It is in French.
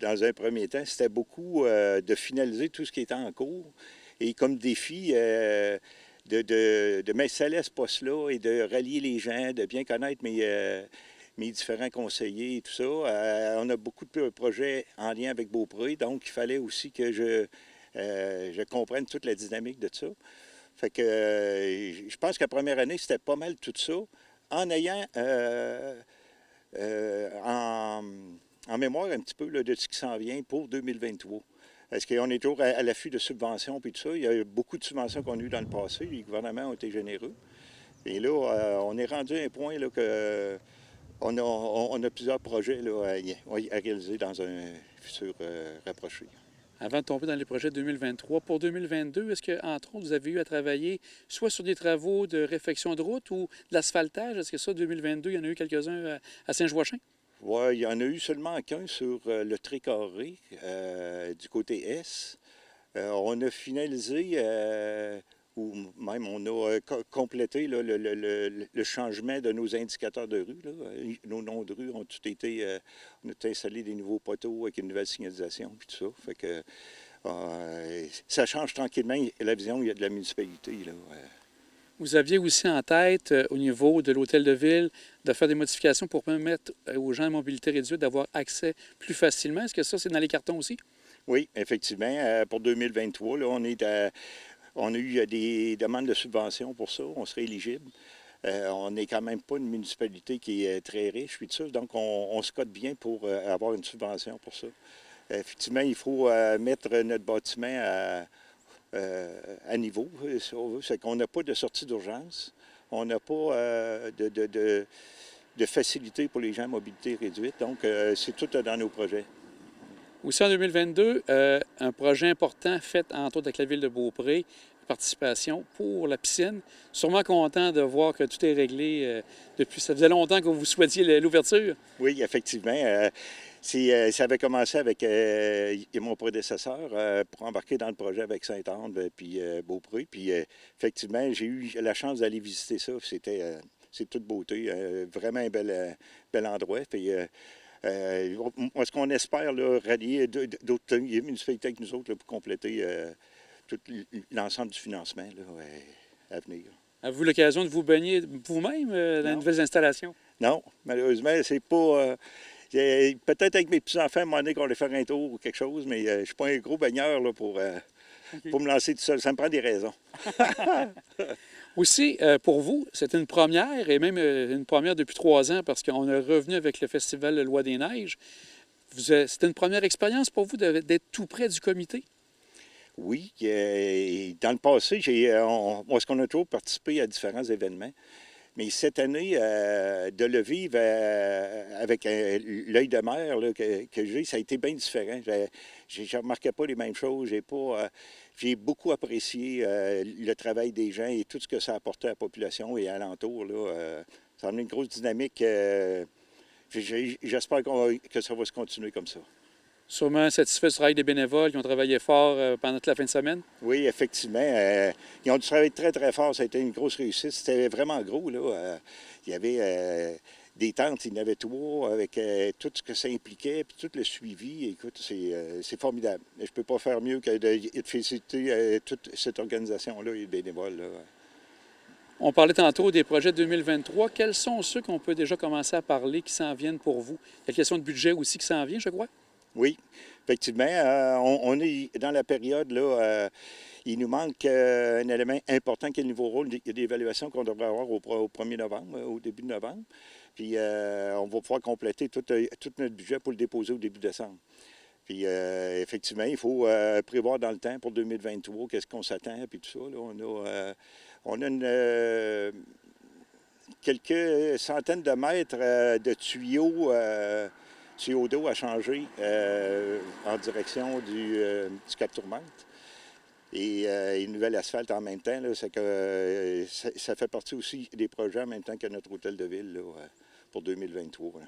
dans un premier temps, c'était beaucoup de finaliser tout ce qui était en cours. Et comme défi, de m'installer à ce poste-là et de rallier les gens, de bien connaître mes différents conseillers et tout ça. On a beaucoup de projets en lien avec Beaupré, donc il fallait aussi que je comprenne toute la dynamique de ça. Fait que je pense que la première année, c'était pas mal tout ça, en ayant en mémoire un petit peu là, de ce qui s'en vient pour 2023. Est-ce qu'on est toujours à l'affût de subventions et tout ça? Il y a eu beaucoup de subventions qu'on a eues dans le passé. Les gouvernements ont été généreux. Et là, on est rendu à un point là, que on a plusieurs projets là, à réaliser dans un futur rapproché. Avant de tomber dans les projets 2023, pour 2022, est-ce que, entre autres, vous avez eu à travailler soit sur des travaux de réfection de route ou de l'asphaltage? Est-ce que ça, 2022, il y en a eu quelques-uns à Saint-Joachim? Oui, il y en a eu seulement qu'un sur le Trécarré, du côté est. On a finalisé, ou même on a complété là, le changement de nos indicateurs de rue. Là. Nos noms de rue ont tout été, on a installé des nouveaux poteaux avec une nouvelle signalisation, puis tout ça. Fait que ça change tranquillement la vision de la municipalité. Là. Vous aviez aussi en tête, au niveau de l'hôtel de ville, de faire des modifications pour permettre aux gens à mobilité réduite d'avoir accès plus facilement. Est-ce que ça, c'est dans les cartons aussi? Oui, effectivement. Pour 2023, là, on a eu des demandes de subventions pour ça. On serait éligible. On n'est quand même pas une municipalité qui est très riche, puis tout ça. Donc, on se cote bien pour avoir une subvention pour ça. Effectivement, il faut mettre notre bâtiment à niveau, si on veut. C'est qu'on n'a pas de sortie d'urgence. On n'a pas de facilité pour les gens à mobilité réduite. Donc, c'est tout dans nos projets. Aussi en 2022, un projet important fait entre autres avec la ville de Beaupré, participation pour la piscine. Sûrement content de voir que tout est réglé depuis. Ça faisait longtemps que vous souhaitiez l'ouverture. Oui, effectivement. Ça avait commencé avec mon prédécesseur pour embarquer dans le projet avec Sainte-Anne puis Beaupré. Puis effectivement, j'ai eu la chance d'aller visiter ça. C'est toute beauté. Vraiment un bel endroit. Puis, ce qu'on espère là, rallier d'autres municipalités avec nous autres là, pour compléter tout l'ensemble du financement là, à venir. Avez-vous l'occasion de vous baigner vous-même dans les nouvelles installations? Non, malheureusement, c'est pas. Peut-être avec mes petits-enfants, à un moment donné, qu'on allait faire un tour ou quelque chose, mais je ne suis pas un gros baigneur là, pour me lancer tout seul. Ça me prend des raisons. Aussi, pour vous, c'est une première, et même une première depuis 3 ans, parce qu'on est revenu avec le Festival Le Loi des Neiges. C'était une première expérience pour vous d'être tout près du comité? Oui. Dans le passé, est-ce qu'on a toujours participé à différents événements? Mais cette année, de le vivre avec l'œil de mer là, que j'ai, ça a été bien différent. Je ne remarquais pas les mêmes choses. J'ai beaucoup apprécié le travail des gens et tout ce que ça a apporté à la population et alentour. Là, ça a amené une grosse dynamique. J'espère que ça va se continuer comme ça. Sûrement satisfait du travail des bénévoles qui ont travaillé fort pendant toute la fin de semaine? Oui, effectivement. Ils ont travaillé très, très fort. Ça a été une grosse réussite. C'était vraiment gros. Là. Il y avait des tentes, il y en avait 3, avec tout ce que ça impliquait, puis tout le suivi. Écoute, c'est formidable. Je ne peux pas faire mieux que de féliciter toute cette organisation-là et les bénévoles. Là. On parlait tantôt des projets 2023. Quels sont ceux qu'on peut déjà commencer à parler qui s'en viennent pour vous? Il y a la question de budget aussi qui s'en vient, je crois? Oui, effectivement. On est dans la période, là, il nous manque un élément important qui est le nouveau rôle d'évaluation qu'on devrait avoir au 1er novembre, au début de novembre. Puis on va pouvoir compléter tout notre budget pour le déposer au début décembre. Puis effectivement, il faut prévoir dans le temps pour 2023 qu'est-ce qu'on s'attend, puis tout ça. Là, on a quelques centaines de mètres de tuyaux d'eau à changer en direction du Cap Tourmente. Et une nouvelle asphalte en même temps, là, ça fait partie aussi des projets en même temps que notre hôtel de ville là, pour 2023. Là.